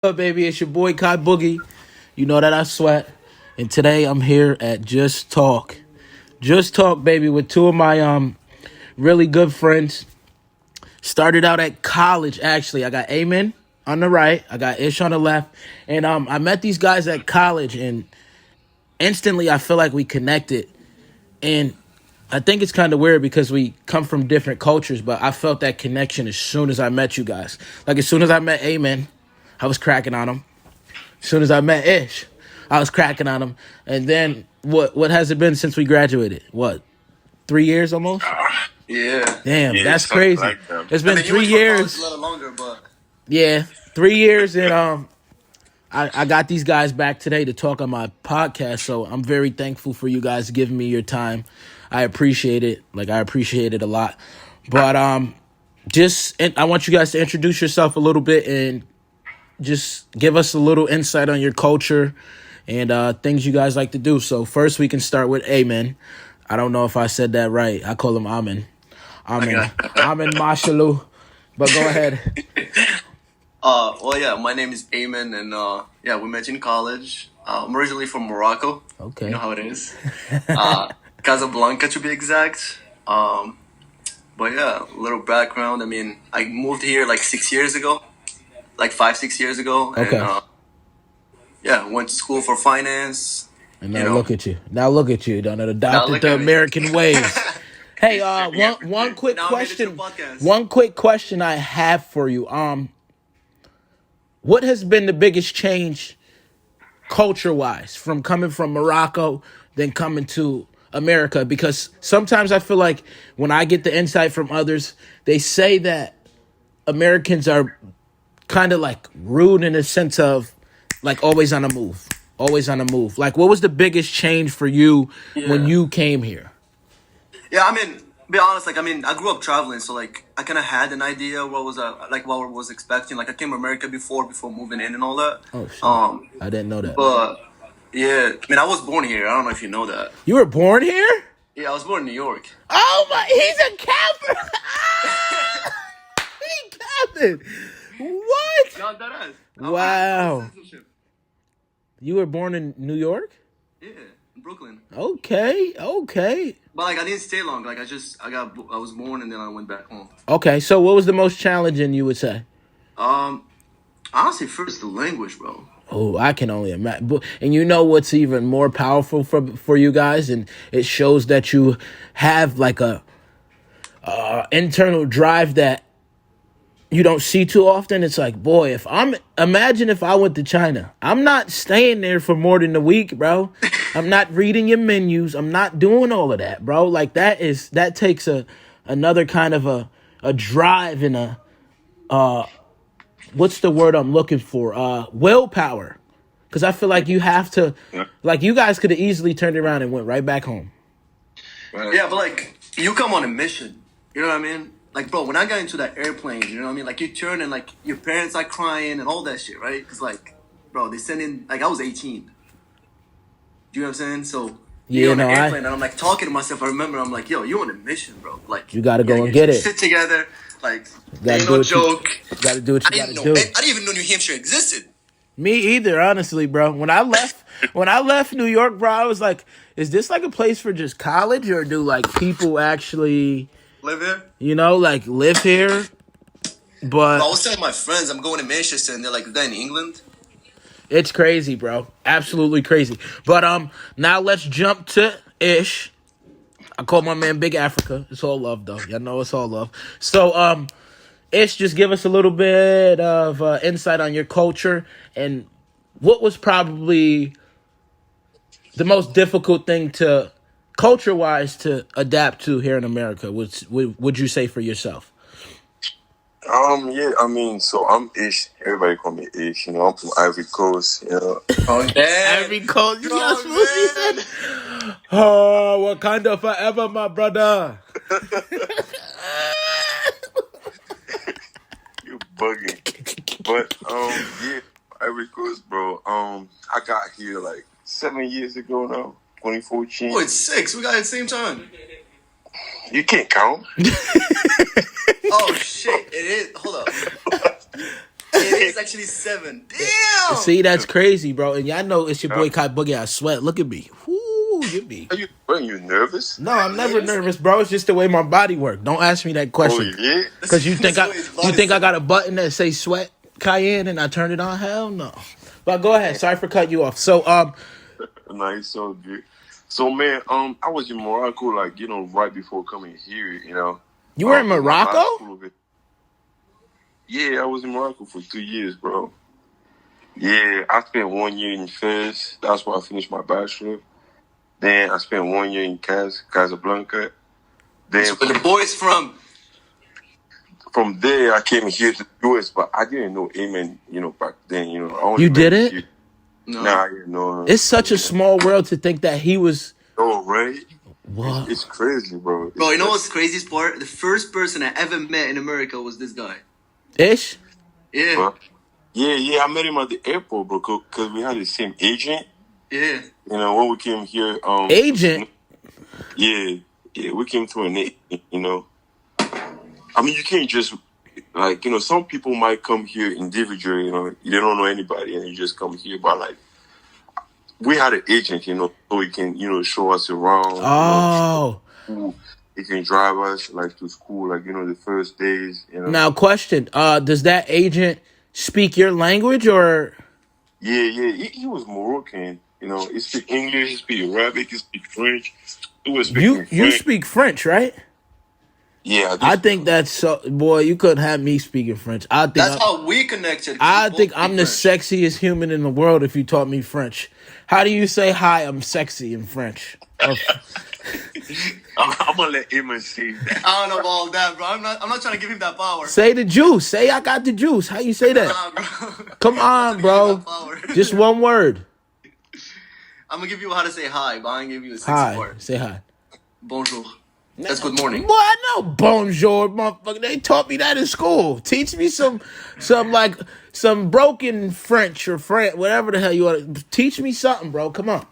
Up, baby? It's your boy Kai Boogie. You know that I sweat. And today I'm here at Just Talk. Just Talk, baby, with two of my really good friends. Started out at college, actually. I got Ayman on the right, I got Ish on the left. And I met these guys at college, and instantly I feel like we connected. And I think it's kind of weird because we come from different cultures, but I felt that connection as soon as I met you guys. Like, as soon as I met Ayman, I was cracking on him. As soon as I met Ish, I was cracking on him. And then what has it been since we graduated? What, 3 years almost? Yeah. Damn, Yeah, that's something crazy. like that. It's I been mean, you three went for college years. a little longer, but Yeah, 3 years, and I got these guys back today to talk on my podcast. So I'm very thankful for you guys giving me your time. I appreciate it. Like, I appreciate it a lot. But I want you guys to introduce yourself a little bit and just give us a little insight on your culture and things you guys like to do. So first, we can start with Amen. I don't know if I said that right. I call him Amen. Amen. Amen Mashalou. But go ahead. well, yeah, my name is Ayman, and yeah, we met in college. I'm originally from Morocco. Okay. You know how it is. Casablanca, to be exact. But yeah, a little background. I mean, I moved here like 6 years ago, like 5, 6 years ago. Okay. And yeah, went to school for finance. And now look at you. Now look at you. Done adopted look the at me. American ways. Hey, one quick Now I made it to question. podcast. One quick question I have for you. What has been the biggest change culture wise from coming from Morocco then coming to America? Because sometimes I feel like when I get the insight from others, they say that Americans are kind of like rude in a sense of like always on the move. Always on the move. Like, what was the biggest change for you when you came here? Yeah, I mean, be honest, like, I mean, I grew up traveling, so, like, I kind of had an idea what I was expecting. Like, I came to America before moving in and all that. Oh, shit. I didn't know that. But, yeah, I mean, I was born here. I don't know if you know that. You were born here? Yeah, I was born in New York. Oh, my, he's a captain. He's captain. What? No, that is. Wow. You were born in New York? Yeah, in Brooklyn. Okay. But, like, I didn't stay long. Like, I was born and then I went back home. Okay, so what was the most challenging, you would say? Honestly, first, the language, bro. Oh, I can only imagine. And you know what's even more powerful for you guys? And it shows that you have like a internal drive that you don't see too often. It's like, boy, imagine if I went to China. I'm not staying there for more than a week, bro. I'm not reading your menus. I'm not doing all of that, bro. Like, that takes another kind of a drive and what's the word I'm looking for? Willpower. Because I feel like you have to, like, you guys could have easily turned around and went right back home. Right. Yeah, but, like, you come on a mission. You know what I mean? Like, bro, when I got into that airplane, you know what I mean? Like, you turn and, like, your parents are crying and all that shit, right? Because, like, bro, they send in, like, I was 18. Do you know what I'm saying? So, you're on an airplane, and I'm, like, talking to myself. I remember, I'm like, yo, you're on a mission, bro. Like, you got to go and get it. Sit together. Like, ain't no joke. You got to do what you got to do. I didn't even know New Hampshire existed. Me either, honestly, bro. When I left New York, bro, I was like, is this like a place for just college, or do like people actually live here? You know, like live here? But I was telling my friends I'm going to Manchester, and they're like, is that in England? It's crazy, bro. Absolutely crazy. But now let's jump to Ish. I call my man Big Africa. It's all love, though. Y'all know it's all love. So, Ish, just give us a little bit of insight on your culture and what was probably the most difficult thing to, culture-wise, to adapt to here in America. Would you say for yourself? Yeah, I mean, so I'm Ish. Everybody call me Ish. You know, I'm from Ivory Coast. You know. Oh, damn. Ivory Coast. You know what he said? Oh, Wakanda forever, my brother. You bugging. But yeah, Ivory Coast, bro. I got here like 7 years ago now. 2014. Oh, it's 6. We got it at the same time. You can't count. Oh shit! It is. Hold up. It is actually 7. Damn. See, that's crazy, bro. And y'all know it's your boy Kai Boogie. I sweat. Look at me. Woo, get me. Are you nervous? No, I'm never nervous, bro. It's just the way my body works. Don't ask me that question. Oh yeah. Because you think That's I got a button that say sweat cayenne and I turn it on? Hell no. But go ahead. Sorry for cutting you off. So Nice, so good. So man, I was in Morocco, like right before coming here. you were in my Morocco? high school. Yeah, I was in Morocco for 2 years, bro. Yeah, I spent 1 year in Fez. That's where I finished my bachelor. Then I spent 1 year in Casablanca. Then where the boys from. from there, I came here to the US, but I didn't know Ayman, back then. I only You met did him it? here. No. Nah, I didn't know him. It's such a small world to think that he was. Oh, right? What? It's crazy, bro. Bro, you know what's craziest part? The first person I ever met in America was this guy. Ish? Yeah. Bro. Yeah, I met him at the airport, bro, because we had the same agent. Yeah. When we came here, Agent? Yeah, we came to an agent, I mean, you can't just, like, some people might come here individually, they don't know anybody, and you just come here, but, like, we had an agent, so he can, show us around. Oh. He can drive us, like, to school, like, the first days, Now, question. Does that agent speak your language or? Yeah, he was Moroccan, he speak English, he speak Arabic, he speak French. He was speaking You French. speak French, right? Yeah, I think that's so. Boy, you couldn't have me speaking French. That's how we connected. I think I'm the sexiest human in the world if you taught me French. How do you say hi? I'm sexy in French. I'm gonna let Ayman say that. I don't know about all that, bro. I'm not trying to give him that power. Say the juice. Say I got the juice. How you say that? Nah, bro. Come on, bro. Just one word. I'm gonna give you how to say hi, but I'm gonna give you a sexy Hi. part. Say hi. Bonjour. That's good morning. Boy, I know bonjour, motherfucker. They taught me that in school. Teach me some broken French or French, whatever the hell you want to. Teach me something, bro. Come on.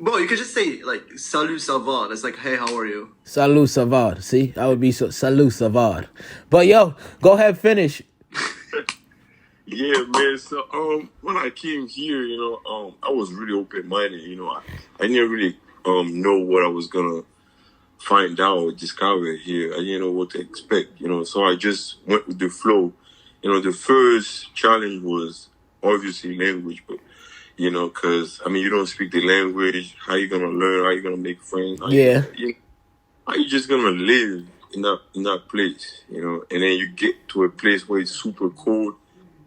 Bro, you could just say, like, salut, ça va. That's like, hey, how are you? Salut, ça va. See? I would be so, salut, ça va. But, yo, go ahead, finish. Yeah, man. So, when I came here, I was really open-minded. I didn't really know what I was gonna find out or discover here. I didn't know what to expect. So I just went with the flow. The first challenge was obviously language, but because you don't speak the language. How you gonna learn? How you gonna make friends? How you just gonna live in that place? And then you get to a place where it's super cold.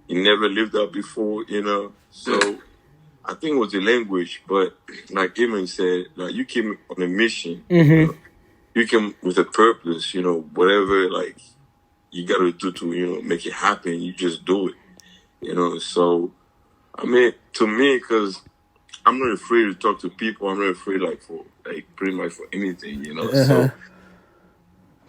You never lived there before, So I think it was the language, but like Ayman said, like you came on a mission. Mm-hmm. You came with a purpose. Whatever like you gotta do to make it happen. You just do it. So I mean, to me, because I'm not afraid to talk to people. I'm not afraid for pretty much for anything. So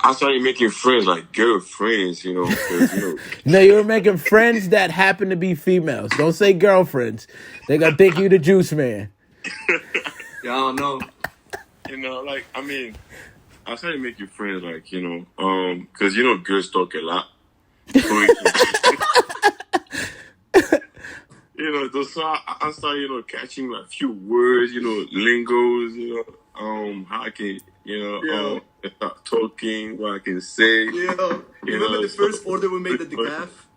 I started making friends, like girlfriends, because, No, you were making friends that happen to be females. Don't say girlfriends. They gonna think you the juice man. Yeah, I don't know. I started making friends, because, girls talk a lot. So so I started, catching a few words, lingos, how I can, start talking, what I can say. Yeah. Remember the first order we made at the calf?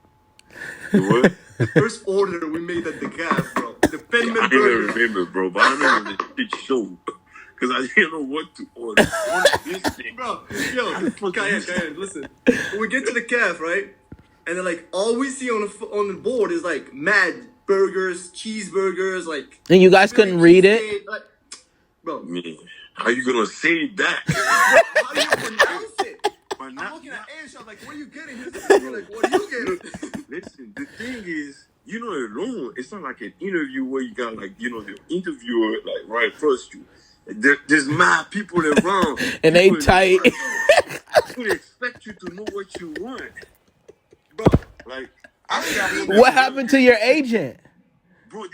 What? The first order we made at the calf, bro. The penman I burger. didn't remember, bro, but I remember the shit show. Because I didn't know what to order. This thing. Bro, yo, Cayenne, listen. When we get to the calf, right? And then, all we see on the board is, mad burgers, cheeseburgers, And you guys couldn't read it? Bro. Man, how you going to say that? How do you pronounce it? I'm looking at Ish, I'm like, what are you getting? He's like, what are you getting? Listen, the thing is, alone, it's not like an interview where you got, the interviewer, right first you. There's mad people around. And they tight. People expect you to know what you want. Bro, What happened to your agent? Bro,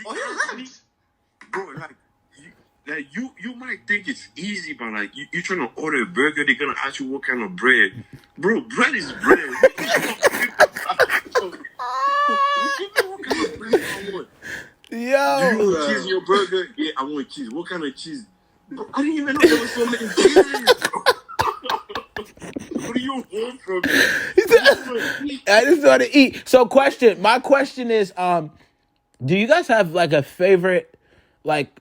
you might think it's easy, but you're trying to order a burger, they're gonna ask you what kind of bread. Bro, bread is bread. you want cheese in your burger? Yeah, I want cheese. What kind of cheese? Bro, I didn't even know there was so many cheeses, bro. What do you want from me? I just want to eat. So, my question is, do you guys have like a favorite like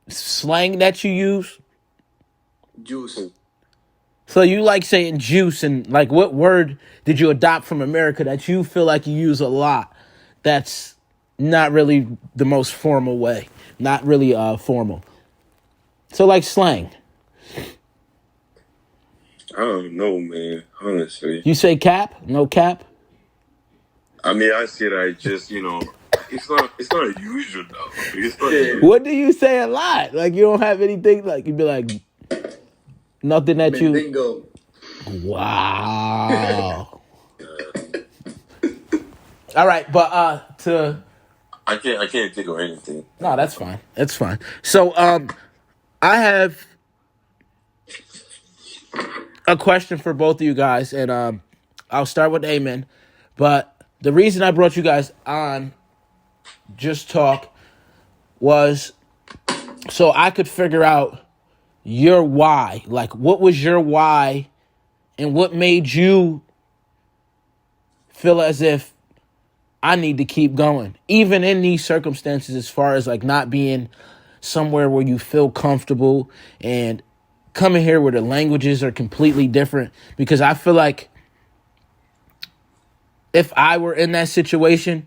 slang that you use? Juice. So you like saying juice, and like what word did you adopt from America that you feel like you use a lot? That's not really the most formal way, not really formal. So like slang. I don't know, man. Honestly, You say cap? No cap? I mean, I say that just it's not usual though. It's not usual. What do you say a lot? Like you don't have anything like you'd be like nothing that you. Bingo. Wow. All right, but I can't think of anything. no, that's fine. That's fine. So I have a question for both of you guys, and I'll start with Ayman. But the reason I brought you guys on Just Talk was so I could figure out your why. Like, what was your why, and what made you feel as if I need to keep going, even in these circumstances, as far as like not being somewhere where you feel comfortable and coming here where the languages are completely different. Because I feel like if I were in that situation,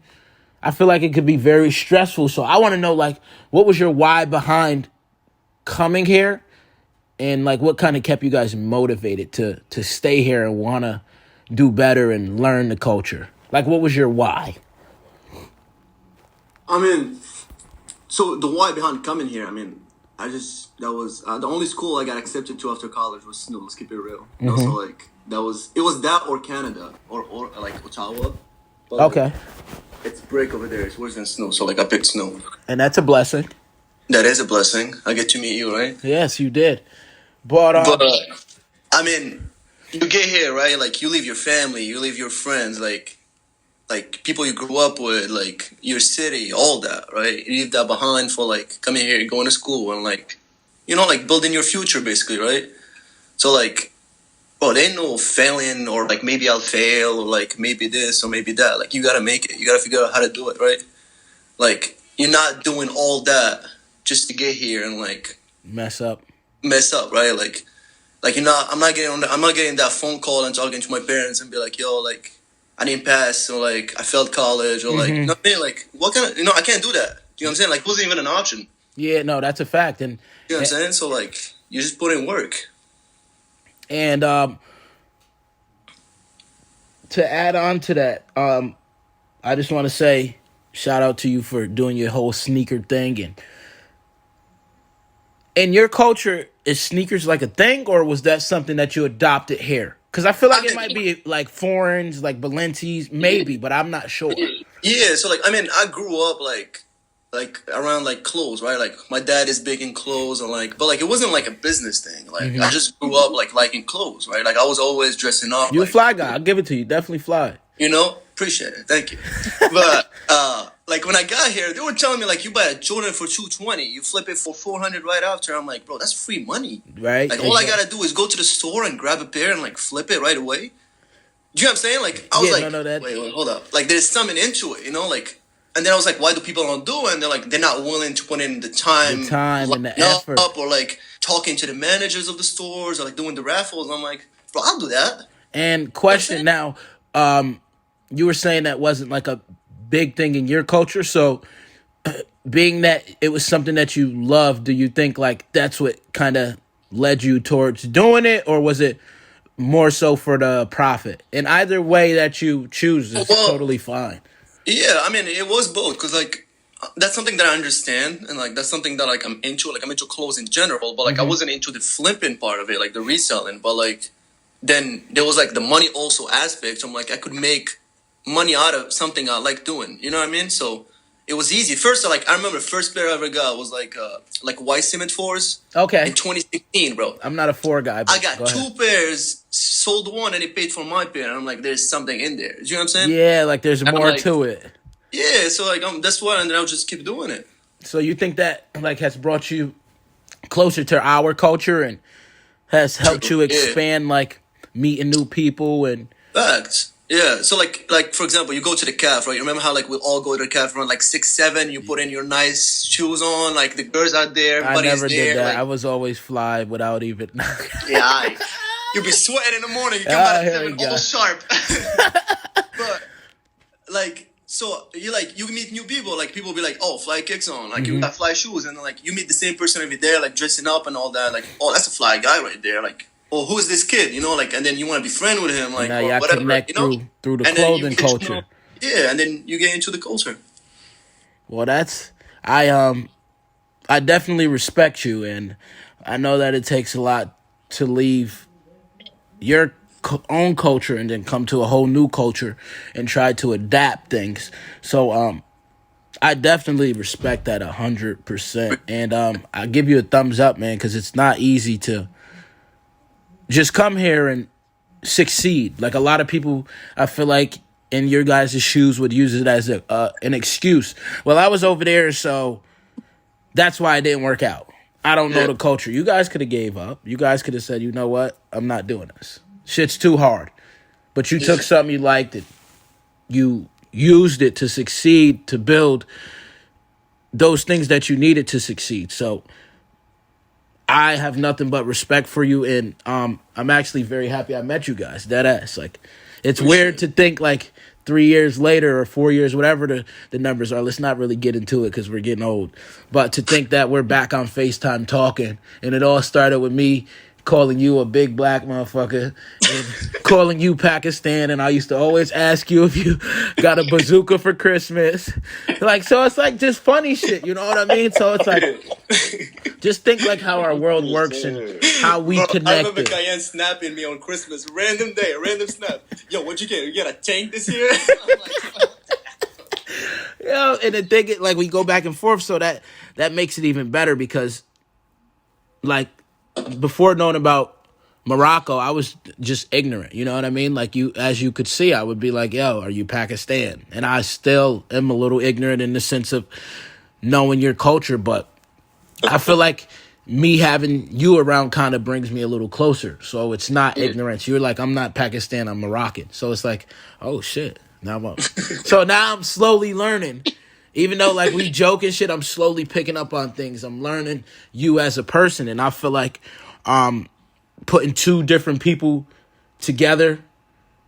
I feel like it could be very stressful. So I want to know, like, what was your why behind coming here, and like what kind of kept you guys motivated to stay here and want to do better and learn the culture? Like, what was your why? I mean, so the why behind coming here, I mean, that was the only school I got accepted to after college was Snow. Let's keep it real. So like it was that or Canada or like Ottawa. But Okay. like, it's break over there. It's worse than Snow. So like I picked Snow. And that's a blessing. That is a blessing. I get to meet you, right? Yes, you did. But I mean, you get here, right? Like you leave your family, you leave your friends, like people you grew up with, like your city, all that, right? You leave that behind for like coming here, going to school, and like, like building your future, basically, right? So like, there ain't no failing or like maybe I'll fail or like maybe this or maybe that. Like you gotta make it. You gotta figure out how to do it, right? Like you're not doing all that just to get here and like mess up, right? Like I'm not getting that phone call and talking to my parents and be like, yo, like I didn't pass or like I failed college or like, you know what I mean? Like what kind of, I can't do that. You know what I'm saying? Like it wasn't even an option. Yeah, no, that's a fact. And you know what I'm saying? So like you just put in work. And to add on to that, I just want to say shout out to you for doing your whole sneaker thing. And in your culture, is sneakers like a thing, or was that something that you adopted here? Because I feel like it might be like foreigns, like Balenci's, maybe, but I'm not sure. Yeah, so like I mean, I grew up like around like clothes, right? Like my dad is big in clothes, and like, but like it wasn't like a business thing. Like I just grew up like liking clothes, right? Like I was always dressing up. You're like, a fly guy. I'll give it to you. Definitely fly. Appreciate it. Thank you. But like when I got here, they were telling me like you buy a Jordan for $220, you flip it for $400 right after. I'm like, bro, that's free money, right? Like all I gotta do is go to the store and grab a pair and like flip it right away. Do you know what I'm saying? Like I was wait, hold up. Like there's something into it, like. And then I was like, why do people don't do it? And they're like, they're not willing to put in the time and the effort, or like talking to the managers of the stores or like doing the raffles. I'm like, bro, I'll do that. And question now, you were saying that wasn't like a big thing in your culture. So being that it was something that you loved, do you think like that's what kind of led you towards doing it, or was it more so for the profit? And either way that you choose is totally fine. Yeah, I mean, it was both because like that's something that I understand, and like that's something that like I'm into. Like I'm into clothes in general, but like I wasn't into the flipping part of it, like the reselling. But like then there was like the money also aspect. So I'm like I could make money out of something I like doing. You know what I mean? So it was easy. First, like I remember the first pair I ever got was like white cement 4s. Okay. In 2016, bro. I'm not a 4 guy. But I got two pairs, sold one, and they paid for my pair. And I'm like, there's something in there. Do you know what I'm saying? Yeah, like there's more to it. Yeah, so like that's why, and then I'll just keep doing it. So you think that like has brought you closer to our culture and has helped you Yeah. expand like meeting new people and Facts. Yeah. So like for example, you go to the calf, right? You remember how like we'll all go to the calf around like 6, 7. You put in your nice shoes on, like the girls are there, I everybody is never did there. that. I Like was always fly without even. yeah, you'll be sweating in the morning. You come Ah, out at here 7 we go. all sharp. But like so you meet new people. Like people be like, oh, fly kicks on. Like you got fly shoes, and then like you meet the same person every day, like dressing up and all that. Like oh, that's a fly guy right there. Like oh, who's this kid? You know, like and then you want to be friend with him, like Now or y'all whatever. connect You know, through the and then you clothing get culture. yeah, and then you get into the culture. Well, that's I definitely respect you, and I know that it takes a lot to leave your own culture and then come to a whole new culture and try to adapt things. So I definitely respect that 100%, and I give you a thumbs up, man, because it's not easy to just come here and succeed. Like a lot of people, I feel like in your guys' shoes would use it as an excuse. Well, I was over there, so that's why it didn't work out. I don't know Yeah. the culture. You guys could have gave up. You guys could have said, you know what? I'm not doing this. Shit's too hard. But you took something you liked and you used it to succeed, to build those things that you needed to succeed. So I have nothing but respect for you, and I'm actually very happy I met you guys. Dead ass. Like, it's weird to think like 3 years later or 4 years, whatever the numbers are. Let's not really get into it because we're getting old. But to think that we're back on FaceTime talking, and it all started with me calling you a big black motherfucker and calling you Pakistan, and I used to always ask you if you got a bazooka for Christmas. Like, so it's like just funny shit, you know what I mean? So it's like, just think like how our world works and how we Bro, I remember connected. Cayenne snapping me on Christmas, random day, random snap. Yo, what'd you get? You got a tank this year? I'm like, You know, and the thing is, like we go back and forth, so that makes it even better because, like, before knowing about Morocco, I was just ignorant. You know what I mean? Like as you could see, I would be like, "Yo, are you Pakistan?" And I still am a little ignorant in the sense of knowing your culture, but I feel like me having you around kind of brings me a little closer. So it's not ignorance. You're like, I'm not Pakistan, I'm Moroccan. So it's like, oh shit. So now I'm slowly learning. Even though like we joke and shit, I'm slowly picking up on things. I'm learning you as a person, and I feel like putting two different people together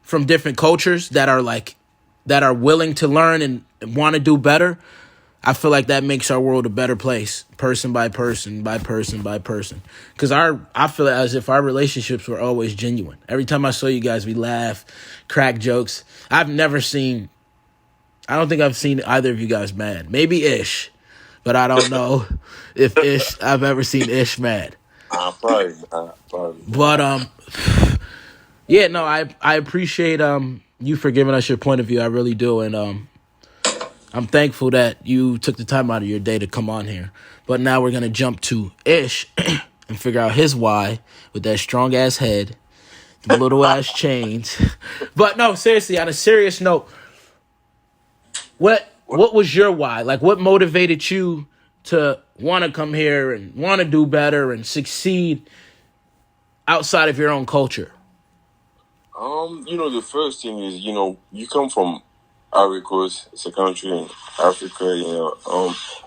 from different cultures that are willing to learn and want to do better. I feel like that makes our world a better place, person by person, by person by person. Because I feel as if our relationships were always genuine. Every time I saw you guys, we laugh, crack jokes. I don't think I've seen either of you guys mad. Maybe Ish, but I don't know if I've ever seen Ish mad. Probably not. Probably not. But yeah, no, I appreciate you for giving us your point of view. I really do, and I'm thankful that you took the time out of your day to come on here. But now we're gonna jump to Ish and figure out his why with that strong ass head, the little ass chains. But no, seriously, on a serious note, what was your why? Like, what motivated you to want to come here and want to do better and succeed outside of your own culture? The first thing is, you come from Ivory Coast, it's a country in Africa,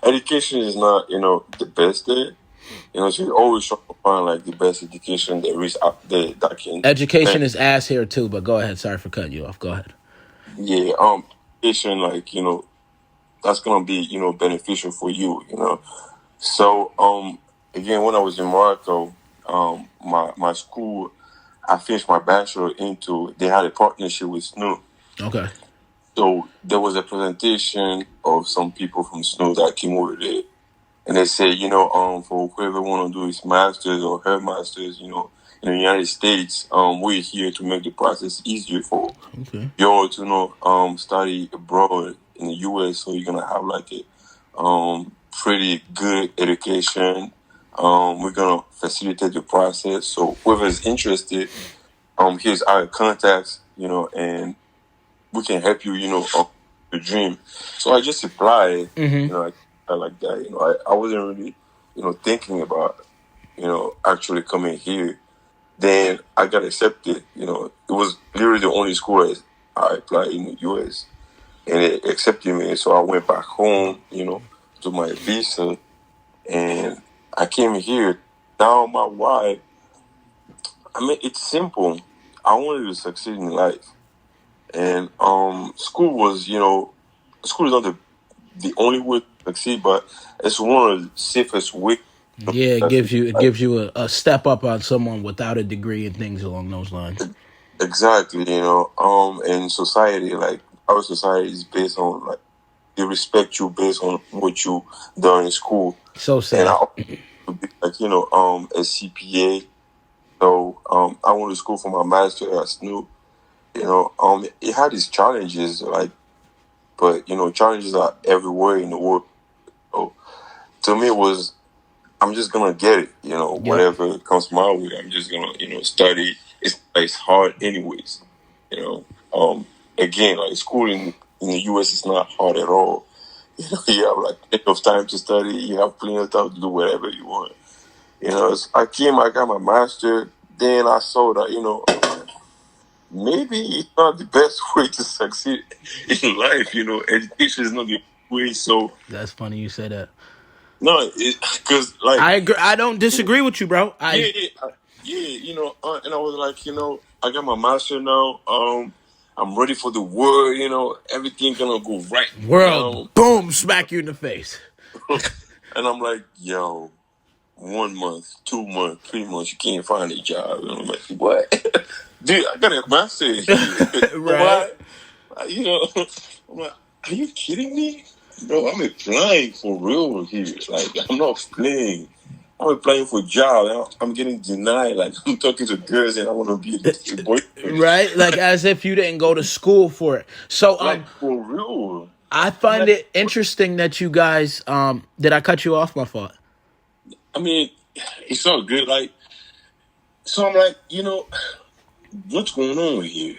education is not, the best there. So you always try to find like the best education there is out there that can Education is ass here too, but go ahead. Sorry for cutting you off. Go ahead. yeah, education like, that's gonna be, beneficial for you, So again when I was in Morocco, my school I finished my bachelor into they had a partnership with Snoop. Okay. So there was a presentation of some people from Snow that came over there, and they said, for whoever want to do his masters or her masters, in the United States, we're here to make the process easier for you all to study abroad in the U.S. So you're gonna have like a pretty good education. We're gonna facilitate the process. So whoever's interested, here's our contacts, and we can help you, on your dream. So I just applied, I like that. I wasn't really, thinking about, actually coming here. Then I got accepted. It was literally the only school I applied in the U.S. and it accepted me. So I went back home, to my visa, and I came here. Now my wife, I mean, it's simple. I wanted to succeed in life, and school was, school is not the only way to succeed, but it's one of the safest ways. Yeah, it gives you a step up on someone without a degree and things along those lines. Exactly, and society, like our society is based on like they respect you based on what you done in school. So And I sad. also be like, a CPA. So I went to school for my master at Snoop. It had its challenges, like, but challenges are everywhere in the world. So to me, it was I'm just gonna get it. Yep. Whatever comes my way, I'm just gonna study. It's hard anyways. You know, again, like school in the U.S. is not hard at all. You have like plenty of time to study. You have plenty of time to do whatever you want. I came, I got my master. Then I saw that maybe it's not the best way to succeed in life. Education is not the way. So That's funny you say that. no, because like I agree. I don't disagree with you, bro. yeah, yeah, and I was like, I got my master now. I'm ready for the world. Everything gonna go right now. World, boom, smack you in the face. And I'm like, yo, 1 month, 2 months, 3 months, you can't find a job. And I'm like, what? Dude, I got a master. Right. What? I'm like, are you kidding me? Bro, I'm applying for real here. Like, I'm not playing. I'm applying for jobs. I'm getting denied. Like, I'm talking to girls and I want to be a boyfriend. Right? Like as if you didn't go to school for it. So Like, for real. I I'm find like, it interesting that you guys did I cut you off, my fault? I mean, it's all good. Like, so I'm like, what's going on here?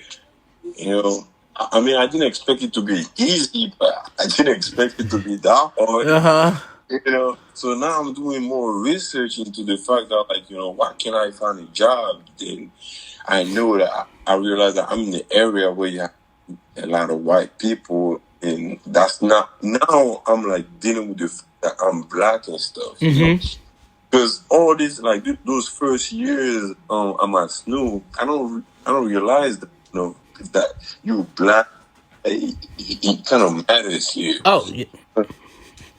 I mean, I didn't expect it to be easy, but I didn't expect it to be that hard. So now I'm doing more research into the fact that, like, why can't I find a job? Then I know that I realize that I'm in the area where you have a lot of white people, and that's not, now I'm like dealing with the fact that I'm black and stuff, because all this, like those first years, I'm at Snoop, I don't realize that, that you black, it kind of matters here. Oh, yeah,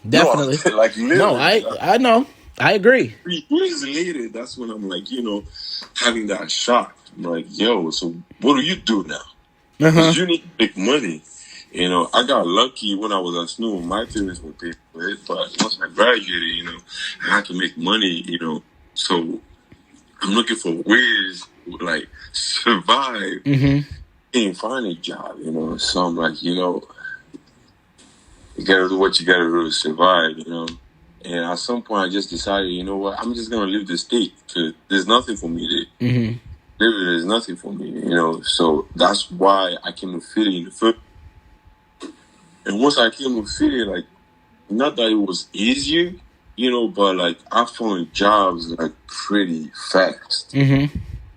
definitely. No, like literally. No, I know. I agree. 3 years later, that's when I'm like, having that shock. I'm like, yo, so what do you do now? Because you need to make money. I got lucky when I was at Snoop. My parents were paying for it, but once I graduated, I had to make money. So I'm looking for ways to like survive and find a job. So I'm like, you gotta do what you gotta do to survive. And at some point, I just decided, you know what, I'm just gonna leave the state because there's nothing for me there. Literally, there's nothing for me. So that's why I came to Philly in the first. And once I came to Philly, like, not that it was easier, but like I found jobs like pretty fast.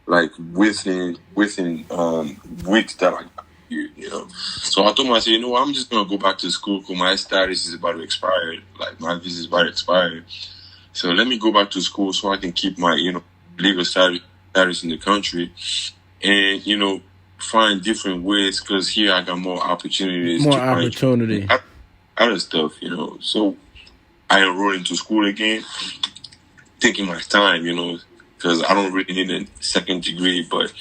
Like within weeks that I got here, So I told myself, I'm just gonna go back to school because my status is about to expire. Like my visa is about to expire. So let me go back to school so I can keep my, legal status in the country, and find different ways because here I got more opportunities. More opportunity. Other stuff, So I enrolled into school again, taking my time, because I don't really need a second degree, but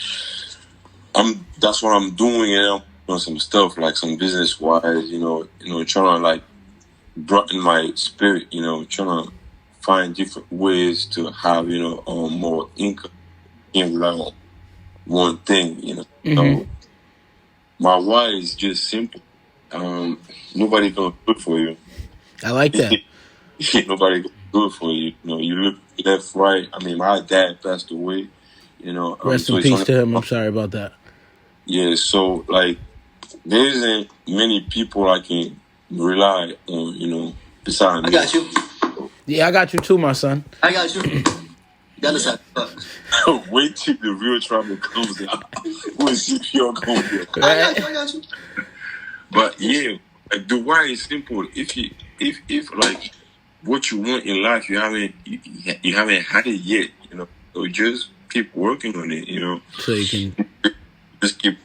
that's what I'm doing, and I'm doing some stuff like some business wise, trying to like broaden my spirit, trying to find different ways to have, more income in rely on one thing, So my why is just simple. Nobody gonna do it for you. I like that. Nobody gonna do it for you. You look left, right. I mean, my dad passed away. Rest in peace to him. I'm sorry about that. Yeah, so like there isn't many people I can rely on, beside me. I got you. Yeah, I got you too, my son. I got you. The other side. Wait till the real trouble comes out. We'll see if you're going to. I got you. But yeah, like the why is simple. If like what you want in life, you haven't had it yet. So just keep working on it. So you can Just keep.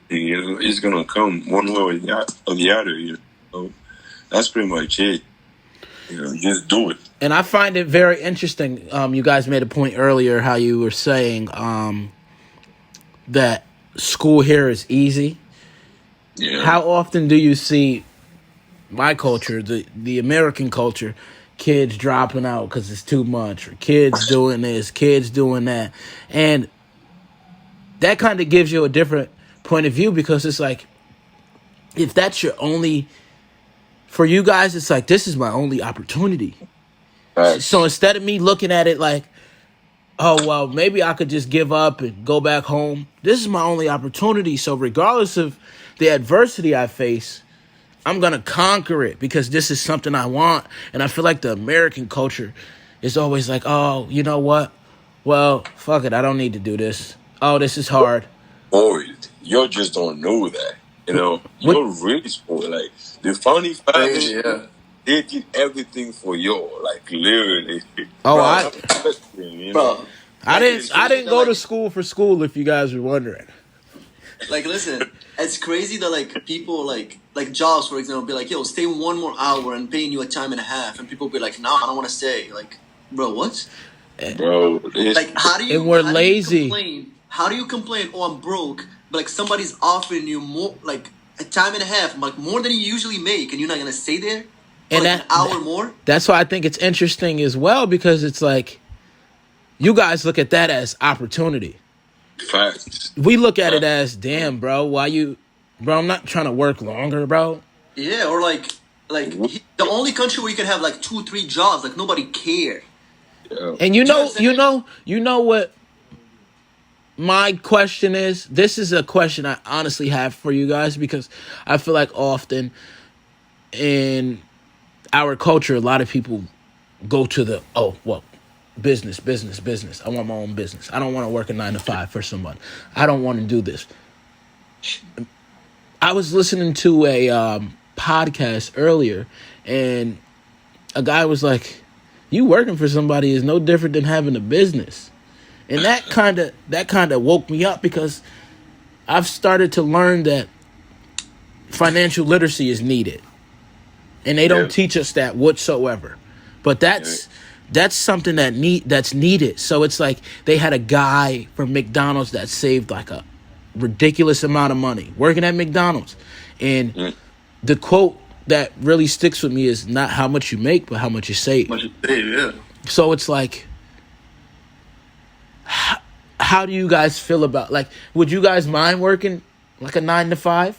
It's gonna come one way or the other. So that's pretty much it. Just do it. And I find it very interesting. You guys made a point earlier how you were saying that school here is easy. Yeah. How often do you see my culture, the American culture, kids dropping out because it's too much, or kids doing this, kids doing that, and that kind of gives you a different point of view because it's like if that's your only. For you guys, it's like, this is my only opportunity. Right. So instead of me looking at it like, oh, well, maybe I could just give up and go back home. This is my only opportunity. So regardless of the adversity I face, I'm going to conquer it because this is something I want. And I feel like the American culture is always like, oh, you know what? Well, fuck it. I don't need to do this. Oh, this is hard. Boy, you just don't know that. You're really spoiled. Like, the founding fathers, they did everything for you. Like, literally. Oh, Bro. I didn't go to school for school, if you guys were wondering. Like, listen, it's crazy that, like, people, like jobs, for example, be like, yo, stay one more hour and paying you a time and a half. And people be like, no, I don't want to stay. Like, bro, what? Bro. Like, how do you... And we're lazy. How do you complain, oh, I'm broke, but, like, somebody's offering you more, like, a time and a half, like, more than you usually make, and you're not going to stay there for, and like, an hour more? That's why I think it's interesting as well, because it's like, you guys look at that as opportunity. Facts. We look at it as, damn, bro, bro, I'm not trying to work longer, bro. Yeah, or, like, the only country where you can have, like, 2-3 jobs, like, nobody care. Yeah. And you know what my question is? This is a question I honestly have for you guys because I feel like often in our culture, a lot of people go to the, business. I want my own business. I don't want to work a 9-to-5 for someone. I don't want to do this. I was listening to a podcast earlier, and a guy was like, you working for somebody is no different than having a business. And that kind of woke me up because I've started to learn that financial literacy is needed. And they don't teach us that whatsoever. But that's something that's needed. So it's like they had a guy from McDonald's that saved like a ridiculous amount of money working at McDonald's. And the quote that really sticks with me is not how much you make, but how much you save. So it's like, how do you guys feel about, like, would you guys mind working like a 9-to-5?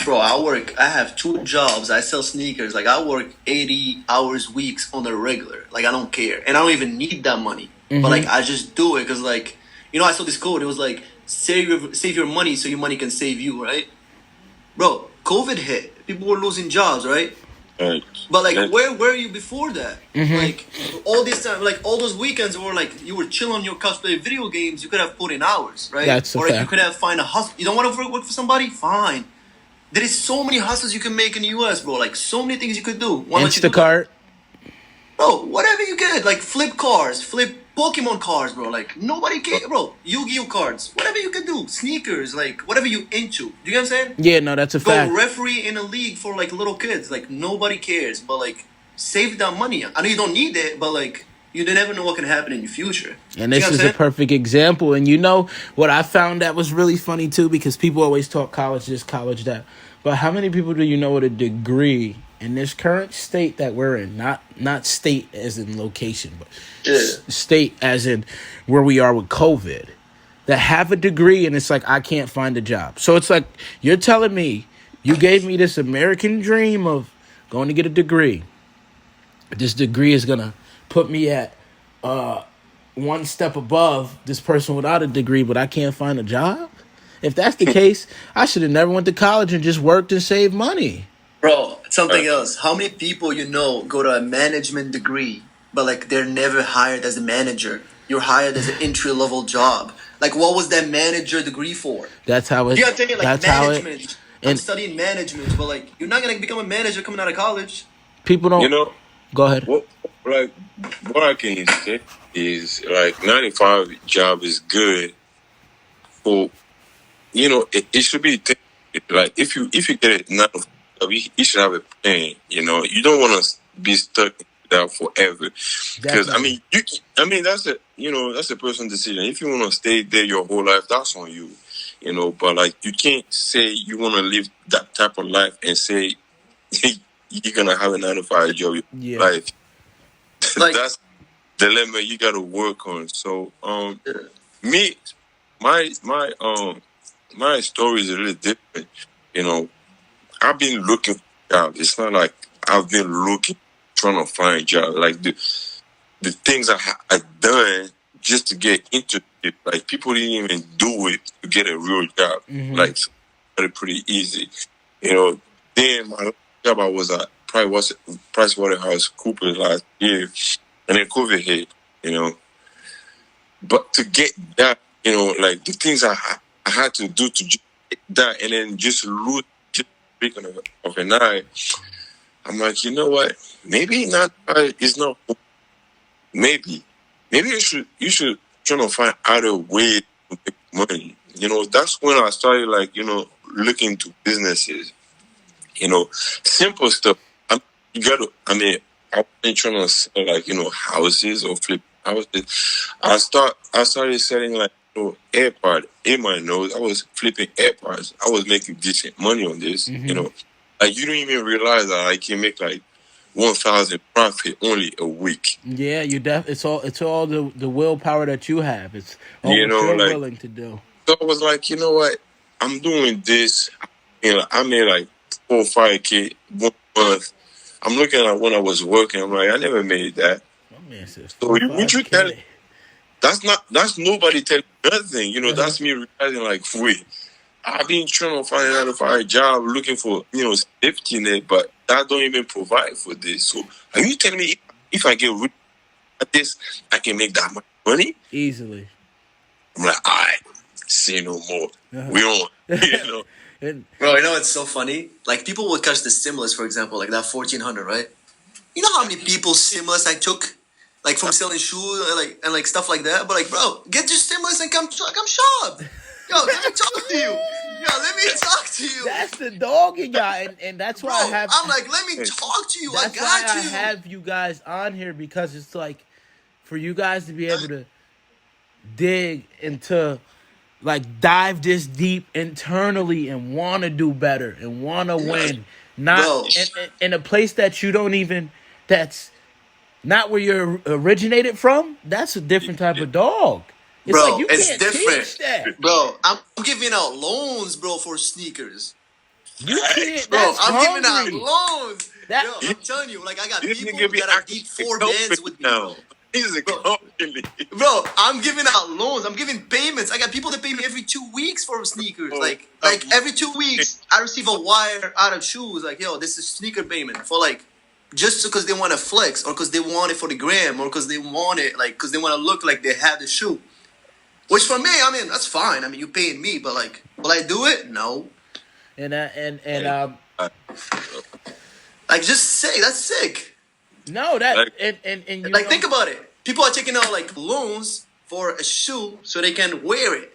Bro, I have 2 jobs. I sell sneakers. Like, I work 80 hours weeks on the regular. Like, I don't care. And I don't even need that money. Mm-hmm. But, like, I just do it because, like, I saw this quote. It was like, save your money so your money can save you, right? Bro, COVID hit. People were losing jobs, right? Right. But, like, where were you before that? Mm-hmm. Like, all this time, like, all those weekends were, like, you were chilling on your couch playing video games. You could have put in hours, right? That's a or, like, fact. you could have find a hustle. You don't want to work for somebody? Fine. There is so many hustles you can make in the US, bro. Like, so many things you could do. Instacart. Bro, whatever you get. Like, flip cars. Flip Pokemon cards, bro. Like, nobody cares, bro. Yu-Gi-Oh cards. Whatever you can do. Sneakers. Like, whatever you into. Do you get what I'm saying? Yeah, no, that's a fact. Go referee in a league for, like, little kids. Like, nobody cares. But, like, save that money. I know you don't need it, but, like, you never know what can happen in your future. And this is a perfect example. And you know what I found that was really funny, too? Because people always talk college this, college that. But how many people do you know with a degree in this current state that we're in? Not state as in location, but state as in where we are with COVID. That have a degree and it's like, I can't find a job. So it's like, you're telling me, you gave me this American dream of going to get a degree. This degree is going to put me at one step above this person without a degree, but I can't find a job? If that's the case, I should have never went to college and just worked and saved money. Bro, something else. How many people you know go to a management degree, but like they're never hired as a manager? You're hired as an entry level job. Like, what was that manager degree for? That's how it. You gotta take it like That's how it. management. I'm And studying management, but like, you're not gonna become a manager coming out of college. people You don't. know Go ahead. what? Like what I can say is like 95 job is good for it should be like if you get it now, you should have a plan. You don't want to be stuck in that forever. Because I Definitely. mean, that's a personal decision. If you want to stay there your whole life, that's on you. But like you can't say you want to live that type of life and say you're gonna have a 9 to 5 job your Yeah. life. Like, That's the dilemma you got to work on. So me, my story is a little different. You know, I've been looking for jobs. It's not like I've been looking, trying to find jobs. Like the things I done just to get into it. Like people didn't even do it to get a real job. Like pretty easy. Then my last job I was at Price Waterhouse Coopers last year, and then COVID hit. But to get that, like the things I had to do to get that, and then just lose just speaking of an eye, I'm like, you know what? Maybe not. It's not. Maybe you should try to find other ways to make money. That's when I started like looking into businesses. Simple stuff. You got to. I mean, I wasn't trying to sell like houses or flip houses. I started selling like AirPod in my nose. I was flipping AirPods. I was making decent money on this. Like you don't even realize that I can make like 1,000 profit only a week. Yeah, it's all the willpower that you have. It's all what you're Like willing to do. so I was like, you know what? I'm doing this. I made like 4 or 5K 1 month. I'm looking at when I was working. I'm like, I never made that. My man says So would you tell? 5K. That's nobody telling me nothing. That's me realizing like, wait, I've been trying to find another fire job, looking for safety net, but that don't even provide for this. So are you telling me if I get rid of this, I can make that much money Easily. I'm like, all right, say no more. We on. And bro, it's so funny. Like, people would catch the stimulus, for example, like that 1,400, right? You know how many people's stimulus I took, like from selling shoes, and like stuff like that. But like, bro, get your stimulus and come shop. Yo, let me talk to you. Let me talk to you. that's the dog you got, and that's why Bro, I'm like, let me talk to you. I that's why got I you. have you guys on here, because it's like for you guys to be able to dig into, like, dive this deep internally and want to do better and want to win, not Bro. in a place that you don't even, that's not where you're originated from. That's a different type of dog. It's Bro, like you it's can't different. teach that. Bro, I'm giving out loans, bro, for sneakers. You can't. Bro, That's I'm giving out hungry. loans. That- Yo, I'm telling you, like, I got This people nigga be that are acting deep 4 bands with me, now. bro. He's a company. Bro, I'm giving out loans. I'm giving payments. I got people that pay me every 2 weeks for sneakers. Like every 2 weeks, I receive a wire out of shoes. Like, yo, this is sneaker payment for like, just because they want to flex, or because they want it for the gram, or because they want it, like, because they want to look like they have the shoe. Which for me, I mean, that's fine. I mean, you paying me, but like, will I do it? No. Like, just say that's sick. No, that Like- and you Like, know, think about it. People are taking out like loans for a shoe so they can wear it.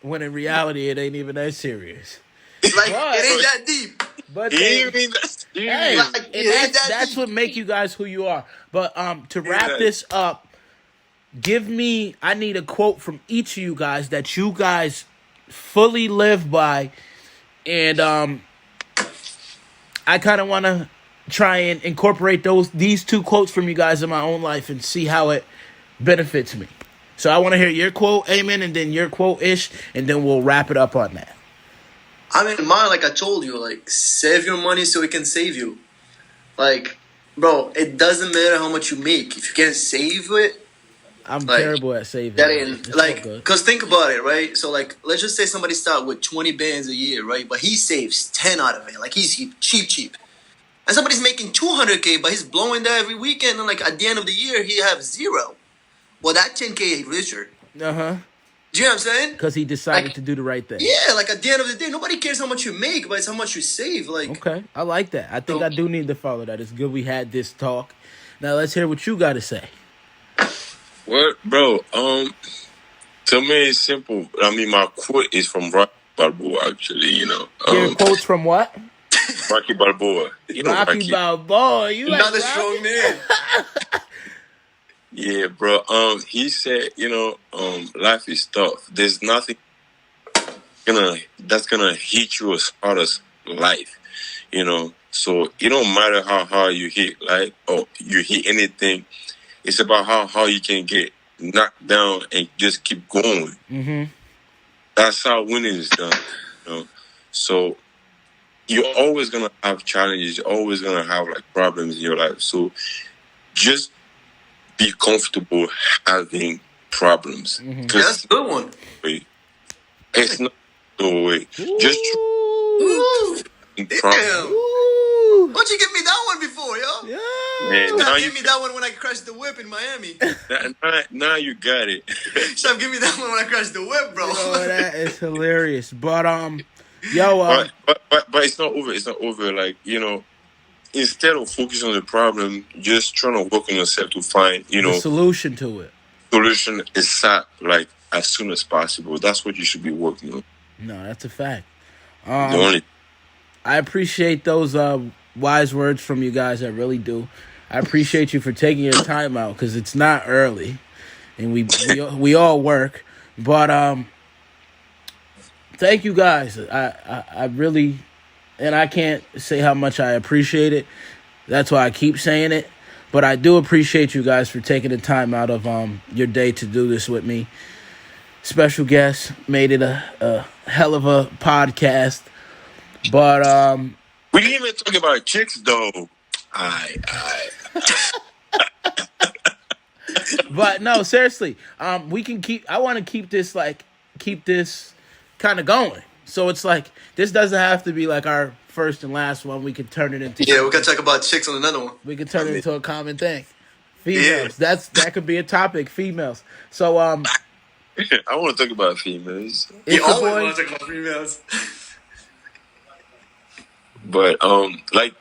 when in reality it ain't even that serious. Like, Right. it ain't that deep. But He they- ain't even that serious. hey, Like, and it ain't that that's deep. what make you guys who you are. But to wrap Yeah. this up, I need a quote from each of you guys that you guys fully live by, and I kind of want to try and incorporate these 2 quotes from you guys in my own life and see how it benefits me. So I want to hear your quote, Ayman, and then your quote, Ish, and then we'll wrap it up on that. I mean, mine, like I told you, like, save your money so it can save you. Like, bro, it doesn't matter how much you make. If you can't save it, I'm like, terrible at saving. that It's ain't, so like, good. because think about it, right? So, like, let's just say somebody start with 20 bands a year, right? But he saves 10 out of it. Like, he's cheap. and somebody's making 200K, but he's blowing that every weekend, and like at the end of the year, he have zero. Well, that 10K richer. Uh-huh. Do you know what I'm saying? Because he decided to do the right thing. Yeah, like at the end of the day, nobody cares how much you make, but it's how much you save. Like, okay, I like that. I think I do need to follow that. It's good we had this talk. Now let's hear what you got to say. What, bro? To me, it's simple. I mean, my quote is from Rocky Balboa, actually. Your quotes from what? Rocky Balboa. Rocky Balboa. You like another Rocky? strong man. Yeah, bro. He said, life is tough. There's nothing that's gonna hit you as hard as life. So it don't matter how hard you hit life or you hit anything. It's about how hard you can get knocked down and just keep going. Mm-hmm. That's how winning is done. So you're always gonna have challenges. You're always gonna have like problems in your life. So just be comfortable having problems. Mm-hmm. That's a good one. It's not no way. Just Damn. Why don't you give me that one before, yo? Yeah. Man, now Give me that one when I crashed the whip in Miami. now you got it. Stop, give me that one when I crashed the whip, bro. Oh, that is hilarious. But yo, but it's not over. It's not over. Like, instead of focusing on the problem, just trying to work on yourself to find, the solution to it. Solution is set like as soon as possible. That's what you should be working on. No, that's a fact. I appreciate those wise words from you guys. I really do. I appreciate you for taking your time out because it's not early, and we all work. But thank you guys. I really, and I can't say how much I appreciate it. That's why I keep saying it. But I do appreciate you guys for taking the time out of your day to do this with me. Special guest, made it a hell of a podcast. But we didn't even talk about chicks though. But no, seriously, we can keep. I want to keep this kind of going. So it's like this doesn't have to be like our first and last one. We could turn it into we can talk about chicks on another one. We could turn it into a common thing. Females. Yeah. That could be a topic. Females. So I want to talk about females. You always want to talk about females. But like